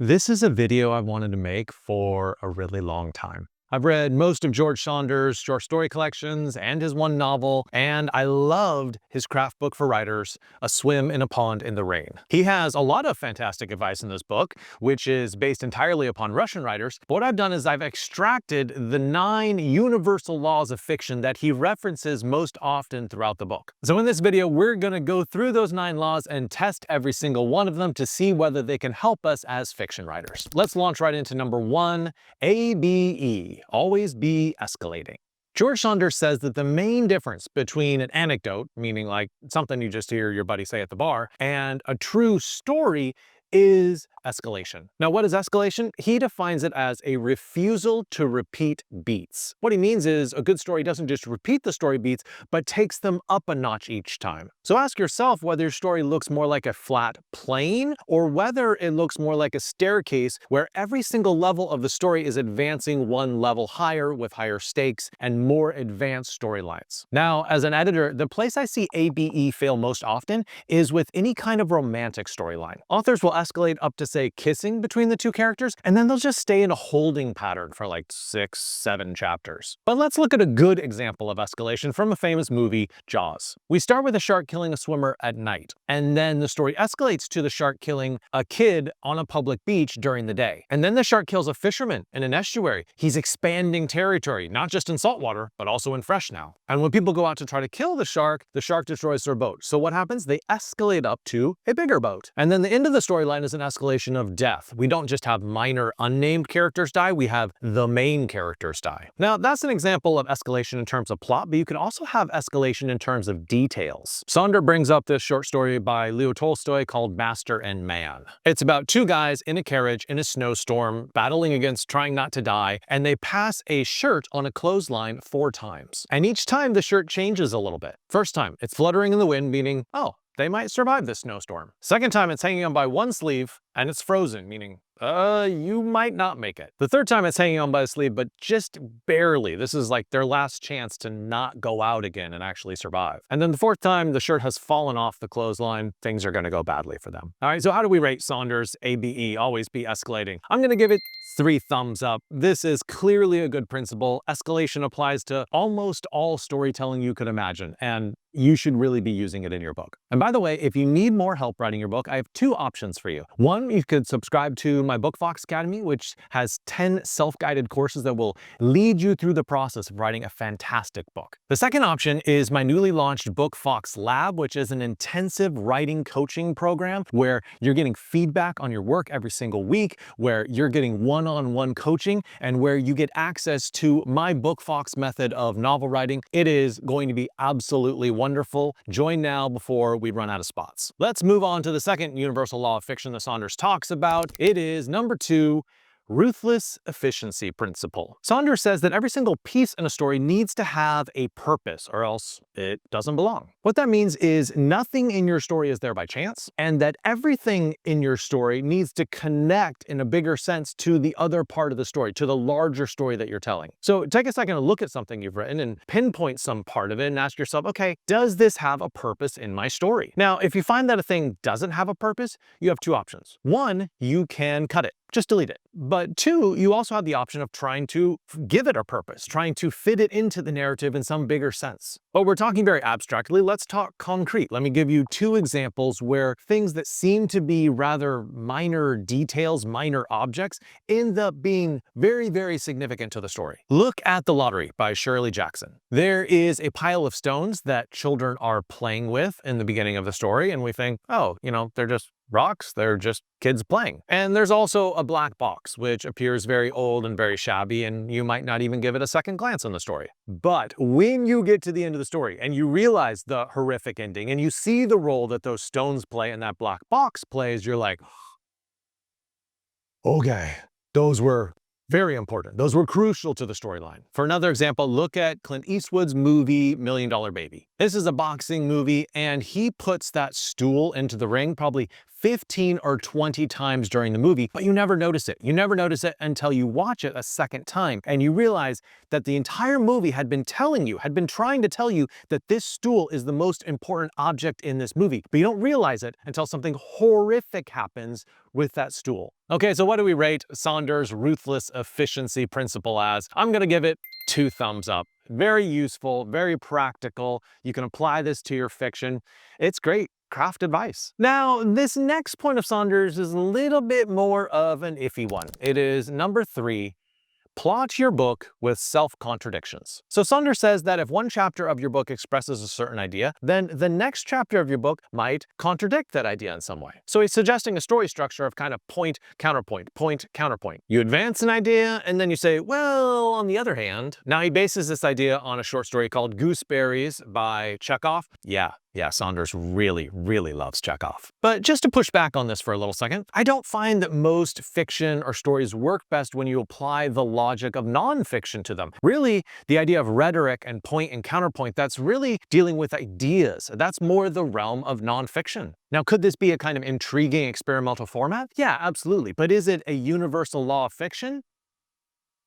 This is a video I wanted to make for a really long time. I've read most of George Saunders' short story collections and his one novel, and I loved his craft book for writers, A Swim in a Pond in the Rain. He has a lot of fantastic advice in this book, which is based entirely upon Russian writers. But what I've done is I've extracted the 9 universal laws of fiction that he references most often throughout the book. So in this video, we're going to go through those 9 laws and test every single one of them to see whether they can help us as fiction writers. Let's launch right into number 1, A.B.E. Always be escalating. George Saunders says that the main difference between an anecdote, meaning like something you just hear your buddy say at the bar, and a true story is escalation. Now, what is escalation? He defines it as a refusal to repeat beats. What he means is a good story doesn't just repeat the story beats, but takes them up a notch each time. So ask yourself whether your story looks more like a flat plane or whether it looks more like a staircase where every single level of the story is advancing one level higher with higher stakes and more advanced storylines. Now, as an editor, the place I see A.B.E. fail most often is with any kind of romantic storyline. Authors will escalate up to, say, kissing between the two characters, and then they'll just stay in a holding pattern for like 6-7 chapters. But let's look at a good example of escalation from a famous movie, Jaws. We start with a shark killing a swimmer at night, and then the story escalates to the shark killing a kid on a public beach during the day. And then the shark kills a fisherman in an estuary. He's expanding territory, not just in saltwater, but also in fresh now. And when people go out to try to kill the shark destroys their boat. So what happens? They escalate up to a bigger boat. And then the end of the storyline is an escalation of death. We don't just have minor unnamed characters die, we have the main characters die. Now, that's an example of escalation in terms of plot, but you can also have escalation in terms of details. Saunders brings up this short story by Leo Tolstoy called Master and Man. It's about 2 guys in a carriage in a snowstorm, battling against trying not to die, and they pass a shirt on a clothesline 4 times. And each time the shirt changes a little bit. First time, it's fluttering in the wind, meaning, oh, they might survive this snowstorm. Second time, it's hanging on by one sleeve and it's frozen, meaning, you might not make it. The third time, it's hanging on by a sleeve, but just barely. This is like their last chance to not go out again and actually survive. And then the fourth time, the shirt has fallen off the clothesline. Things are going to go badly for them. All right, so how do we rate Saunders' A.B.E. Always be escalating? I'm going to give it 3 thumbs up. This is clearly a good principle. Escalation applies to almost all storytelling you could imagine, and you should really be using it in your book. And by the way, if you need more help writing your book, I have 2 options for you. One, you could subscribe to my Bookfox Academy, which has 10 self-guided courses that will lead you through the process of writing a fantastic book. The second option is my newly launched Bookfox LAB, which is an intensive writing coaching program where you're getting feedback on your work every single week, where you're getting one-on-one coaching, and where you get access to my Bookfox method of novel writing. It is going to be absolutely wonderful. Join now before we run out of spots. Let's move on to the second universal law of fiction that Saunders talks about. It is number 2, Ruthless efficiency principle. Saunders says that every single piece in a story needs to have a purpose or else it doesn't belong. What that means is nothing in your story is there by chance, and that everything in your story needs to connect in a bigger sense to the other part of the story, to the larger story that you're telling. So take a second to look at something you've written and pinpoint some part of it and ask yourself, okay, does this have a purpose in my story? Now, if you find that a thing doesn't have a purpose, you have 2 options. 1, you can cut it. Just delete it. But 2, you also have the option of trying to give it a purpose, trying to fit it into the narrative in some bigger sense. But we're talking very abstractly. Let's talk concrete. Let me give you 2 examples where things that seem to be rather minor details, minor objects, end up being very, very significant to the story. Look at The Lottery by Shirley Jackson. There is a pile of stones that children are playing with in the beginning of the story, and we think, oh, they're just rocks, they're just kids playing. And there's also a black box, which appears very old and very shabby, and you might not even give it a second glance in the story. But when you get to the end of the story and you realize the horrific ending and you see the role that those stones play and that black box plays, you're like, okay, those were very important. Those were crucial to the storyline. For another example, look at Clint Eastwood's movie, $1 Million Baby. This is a boxing movie, and he puts that stool into the ring probably 15 or 20 times during the movie, but you never notice it. You never notice it until you watch it a second time and you realize that the entire movie had been trying to tell you that this stool is the most important object in this movie, but you don't realize it until something horrific happens with that stool. Okay, so what do we rate Saunders' Ruthless efficiency principle as? I'm gonna give it 2 thumbs up. Very useful, very practical. You can apply this to your fiction. It's great craft advice. Now, this next point of Saunders is a little bit more of an iffy one. It is number 3. Plot your book with self-contradictions. So Saunders says that if one chapter of your book expresses a certain idea, then the next chapter of your book might contradict that idea in some way. So he's suggesting a story structure of kind of point, counterpoint, point, counterpoint. You advance an idea and then you say, well, on the other hand. Now he bases this idea on a short story called Gooseberries by Chekhov. Yeah, Saunders really loves Chekhov. But just to push back on this for a little second, I don't find that most fiction or stories work best when you apply the logic of nonfiction to them. Really, the idea of rhetoric and point and counterpoint, that's really dealing with ideas. That's more the realm of nonfiction. Now, could this be a kind of intriguing experimental format? Yeah, absolutely. But is it a universal law of fiction?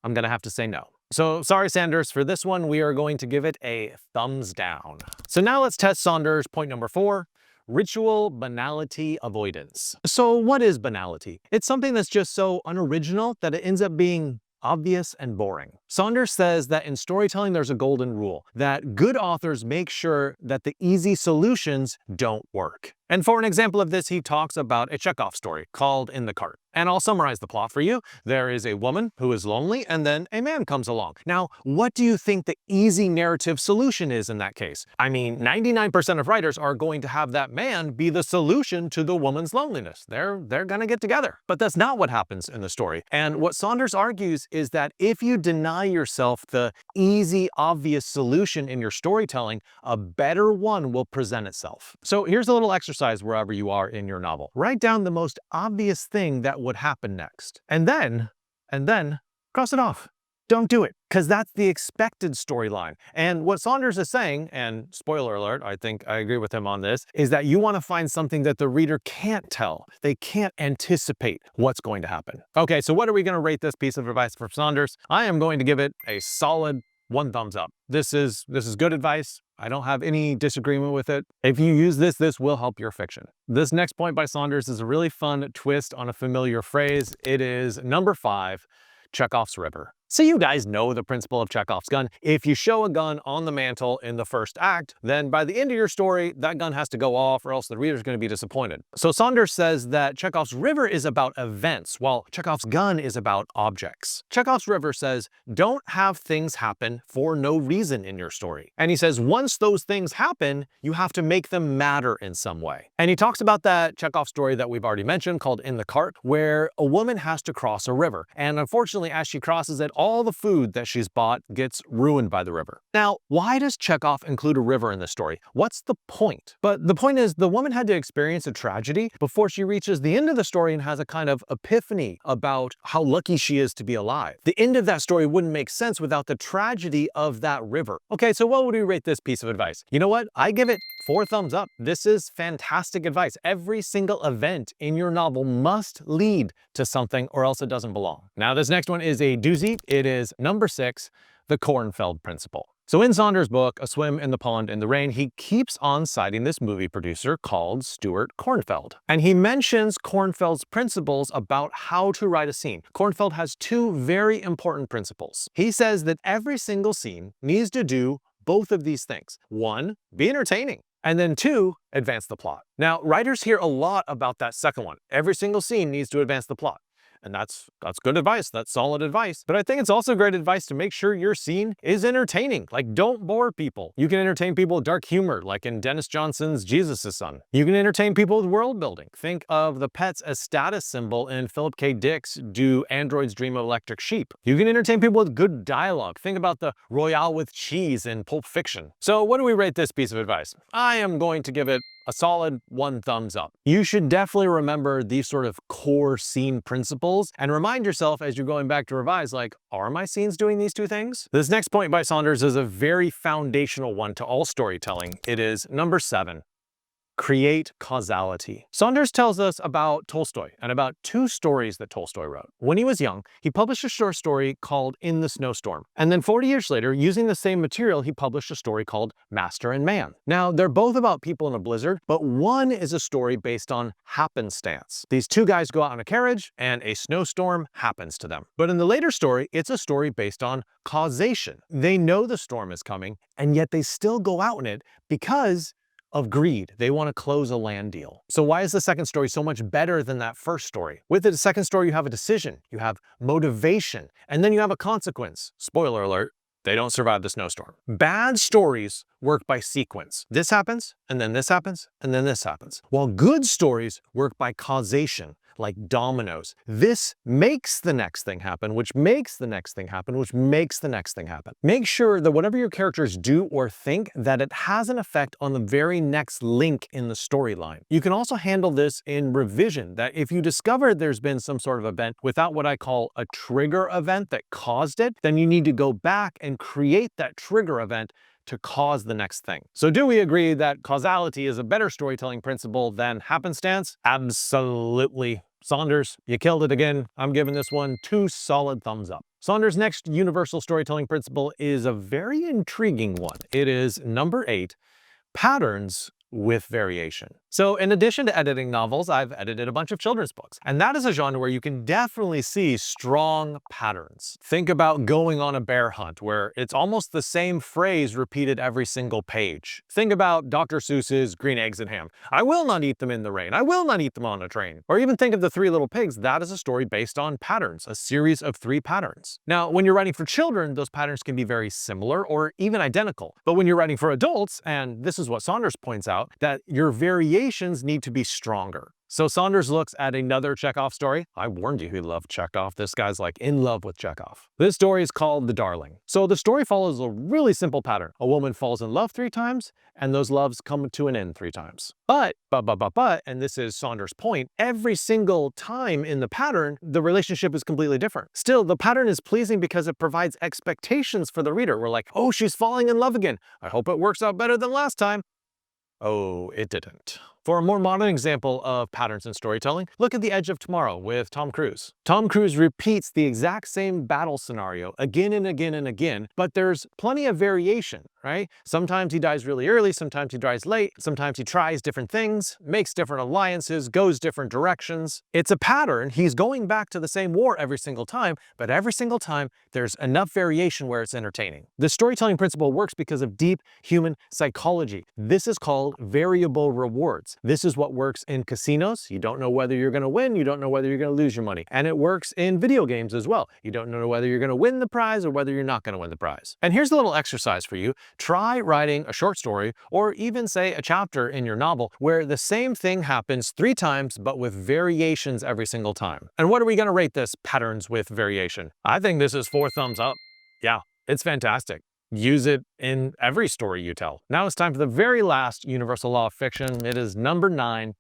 I'm gonna have to say no. So sorry, Saunders, for this one, we are going to give it a thumbs down. So now let's test Saunders' point number 4, ritual, banality, avoidance. So what is banality? It's something that's just so unoriginal that it ends up being obvious and boring. Saunders says that in storytelling, there's a golden rule, that good authors make sure that the easy solutions don't work. And for an example of this, he talks about a Chekhov story called In the Cart. And I'll summarize the plot for you. There is a woman who is lonely, and then a man comes along. Now, what do you think the easy narrative solution is in that case? I mean, 99% of writers are going to have that man be the solution to the woman's loneliness. They're gonna get together. But that's not what happens in the story. And what Saunders argues is that if you deny yourself the easy, obvious solution in your storytelling, a better one will present itself. So here's a little exercise wherever you are in your novel. Write down the most obvious thing that would happen next. And then cross it off. Don't do it, because that's the expected storyline. And what Saunders is saying, and spoiler alert, I think I agree with him on this, is that you want to find something that the reader can't tell. They can't anticipate what's going to happen. Okay, so what are we going to rate this piece of advice for Saunders? I am going to give it a solid 1 thumbs up. This is good advice. I don't have any disagreement with it. If you use this, this will help your fiction. This next point by Saunders is a really fun twist on a familiar phrase. It is number 5, Chekhov's river. So you guys know the principle of Chekhov's gun. If you show a gun on the mantle in the first act, then by the end of your story, that gun has to go off or else the reader's going to be disappointed. So Saunders says that Chekhov's river is about events, while Chekhov's gun is about objects. Chekhov's river says, don't have things happen for no reason in your story. And he says, once those things happen, you have to make them matter in some way. And he talks about that Chekhov story that we've already mentioned called In the Cart, where a woman has to cross a river. And unfortunately, as she crosses it, all the food that she's bought gets ruined by the river. Now, why does Chekhov include a river in this story? What's the point? But the point is, the woman had to experience a tragedy before she reaches the end of the story and has a kind of epiphany about how lucky she is to be alive. The end of that story wouldn't make sense without the tragedy of that river. Okay, so what would we rate this piece of advice? You know what? I give it 4 thumbs up. This is fantastic advice. Every single event in your novel must lead to something or else it doesn't belong. Now, this next one is a doozy. It is number 6, the Cornfeld Principle. So in Saunders' book, A Swim in the Pond in the Rain, he keeps on citing this movie producer called Stuart Cornfeld. And he mentions Cornfeld's principles about how to write a scene. Cornfeld has 2 very important principles. He says that every single scene needs to do both of these things. 1, be entertaining. And then 2, advance the plot. Now, writers hear a lot about that second one. Every single scene needs to advance the plot. And that's good advice, that's solid advice. But I think it's also great advice to make sure your scene is entertaining. Like, don't bore people. You can entertain people with dark humor, like in Dennis Johnson's Jesus' Son. You can entertain people with world building. Think of the pets as status symbol in Philip K. Dick's Do Androids Dream of Electric Sheep. You can entertain people with good dialogue. Think about the Royale with cheese in Pulp Fiction. So what do we rate this piece of advice? I am going to give it a solid 1 thumbs up. You should definitely remember these sort of core scene principles and remind yourself as you're going back to revise, like, are my scenes doing these 2 things? This next point by Saunders is a very foundational one to all storytelling. It is number 7, Create causality. Saunders tells us about Tolstoy and about two stories that Tolstoy wrote. When he was young, he published a short story called In the Snowstorm. And then 40 years later, using the same material, he published a story called Master and Man. Now, they're both about people in a blizzard, but one is a story based on happenstance. These two guys go out in a carriage and a snowstorm happens to them. But in the later story, it's a story based on causation. They know the storm is coming, and yet they still go out in it because of greed. They want to close a land deal. So why is the second story so much better than that first story? With the second story, you have a decision, you have motivation, and then you have a consequence. Spoiler alert, they don't survive the snowstorm. Bad stories work by sequence. This happens, and then this happens, and then this happens. While good stories work by causation, like dominoes. This makes the next thing happen, which makes the next thing happen, which makes the next thing happen. Make sure that whatever your characters do or think, that it has an effect on the very next link in the storyline. You can also handle this in revision, that if you discover there's been some sort of event without what I call a trigger event that caused it, then you need to go back and create that trigger event to cause the next thing. So do we agree that causality is a better storytelling principle than happenstance? Absolutely. Saunders, you killed it again. I'm giving this one 2 solid thumbs up. Saunders' next universal storytelling principle is a very intriguing one. It is number 8, patterns with variation. So in addition to editing novels, I've edited a bunch of children's books. And that is a genre where you can definitely see strong patterns. Think about Going on a Bear Hunt, where it's almost the same phrase repeated every single page. Think about Dr. Seuss's Green Eggs and Ham. I will not eat them in the rain. I will not eat them on a train. Or even think of The Three Little Pigs. That is a story based on patterns, a series of 3 patterns. Now, when you're writing for children, those patterns can be very similar or even identical. But when you're writing for adults, and this is what Saunders points out, that your variations need to be stronger. So Saunders looks at another Chekhov story. I warned you he loved Chekhov. This guy's like in love with Chekhov. This story is called The Darling. So the story follows a really simple pattern. A woman falls in love 3 times, and those loves come to an end 3 times. But, and this is Saunders' point, every single time in the pattern, the relationship is completely different. Still, the pattern is pleasing because it provides expectations for the reader. We're like, oh, she's falling in love again. I hope it works out better than last time. Oh, it didn't. For a more modern example of patterns in storytelling, look at The Edge of Tomorrow with Tom Cruise. Tom Cruise repeats the exact same battle scenario again and again and again, but there's plenty of variation, right? Sometimes he dies really early, sometimes he dies late, sometimes he tries different things, makes different alliances, goes different directions. It's a pattern. He's going back to the same war every single time, but every single time there's enough variation where it's entertaining. The storytelling principle works because of deep human psychology. This is called variable rewards. This is what works in casinos. You don't know whether you're going to win, you don't know whether you're going to lose your money. And it works in video games as well. You don't know whether you're going to win the prize or whether you're not going to win the prize. And here's a little exercise for you. Try writing a short story or even say a chapter in your novel where the same thing happens 3 times but with variations every single time. And what are we going to rate this patterns with variation? I think this is 4 thumbs up. Yeah, it's fantastic. Use it in every story you tell. Now it's time for the very last universal law of fiction. It is number 9,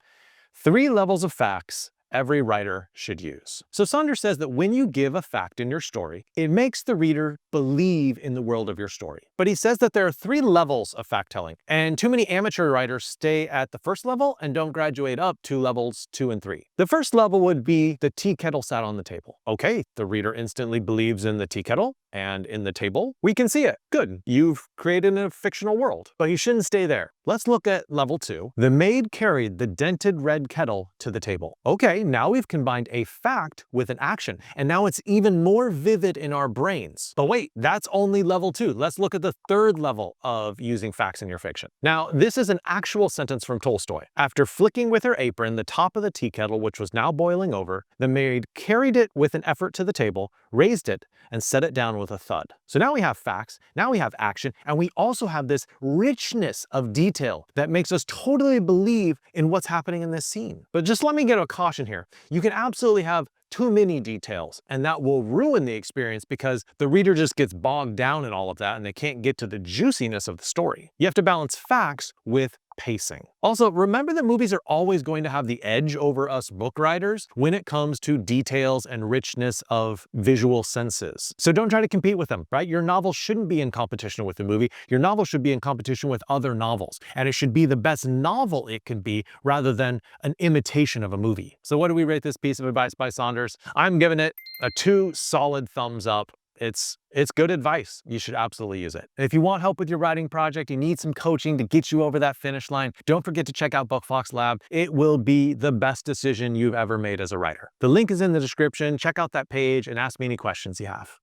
3 levels of facts every writer should use. So Saunders says that when you give a fact in your story, it makes the reader believe in the world of your story. But he says that there are 3 levels of fact-telling, and too many amateur writers stay at the first level and don't graduate up to levels 2 and 3. The first level would be the tea kettle sat on the table. Okay, the reader instantly believes in the tea kettle and in the table. We can see it. Good. You've created a fictional world, but you shouldn't stay there. Let's look at level 2. The maid carried the dented red kettle to the table. Okay, now we've combined a fact with an action, and now it's even more vivid in our brains. But wait, that's only level 2. Let's look at the 3rd level of using facts in your fiction. Now, this is an actual sentence from Tolstoy. After flicking with her apron the top of the tea kettle, which was now boiling over, the maid carried it with an effort to the table, raised it, and set it down with a thud. So now we have facts, now we have action, and we also have this richness of detail that makes us totally believe in what's happening in this scene. But just let me get a caution here. You can absolutely have too many details, and that will ruin the experience because the reader just gets bogged down in all of that and they can't get to the juiciness of the story. You have to balance facts with pacing. Also, remember that movies are always going to have the edge over us book writers when it comes to details and richness of visual senses. So don't try to compete with them, right? Your novel shouldn't be in competition with the movie. Your novel should be in competition with other novels, and it should be the best novel it can be rather than an imitation of a movie. So what do we rate this piece of advice by Saunders? I'm giving it a 2 solid thumbs up. It's good advice. You should absolutely use it. And if you want help with your writing project, you need some coaching to get you over that finish line, don't forget to check out Bookfox Lab. It will be the best decision you've ever made as a writer. The link is in the description. Check out that page and ask me any questions you have.